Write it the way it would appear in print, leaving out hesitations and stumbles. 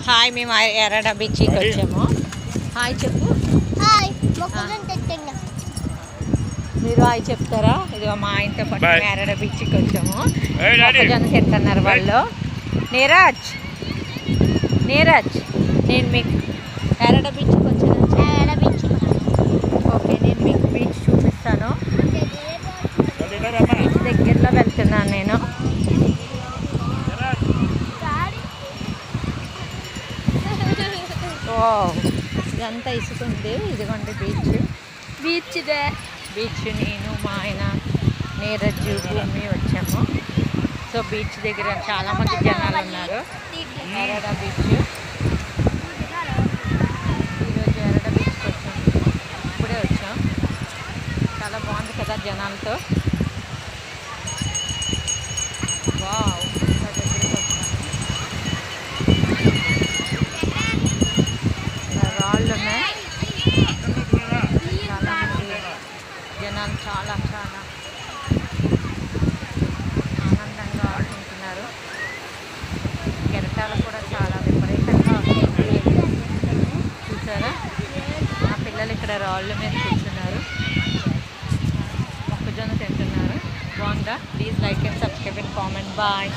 Hi, మేము ఎర్రడ బీచ్కి వచ్చాము. హాయ్ చెప్పు. మీరు హాయ్ చెప్తారా? ఇదిగో మా ఆయనతో పాటు ఎర్రడ బీచ్కి వచ్చాము. మొక్కజొన్న తింటున్నారు వాళ్ళు. నీరజ్ నేను మీకు ఎర్రడ బీచ్కి వచ్చాను. ఓకే, నేను మీకు బీచ్ చూపిస్తాను. బీచ్ దగ్గరలో వెళ్తున్నాను నేను. ఓ, ఇదంతా ఇసుకుంది. ఇదిగోండి బీచ్ నేను మా ఆయన నీరజ్ భూమి వచ్చాము. సో బీచ్ దగ్గర చాలామంది జనాలు ఉన్నారు. ఎర్రడ బీచ్, ఈరోజు ఎర్రడ బీచ్కి వచ్చాము. ఇప్పుడే వచ్చాం. చాలా బాగుంది కదా జనాలతో. వావ్, దగ్గరికి వచ్చాము. రాళ్ళు ఉన్నాయి. చాలామంది జనాలు చాలా ఆనందంగా ఆడుకుంటున్నారు. కెరటాలు కూడా చాలా విపరీతంగా వస్తున్నాయి. చూసారా, మా పిల్లలు ఇక్కడ రాళ్ళ మీద కూర్చున్నారు, మొక్కజొన్న తింటున్నారు. బాగుందా? Please like and subscribe and comment. Bye.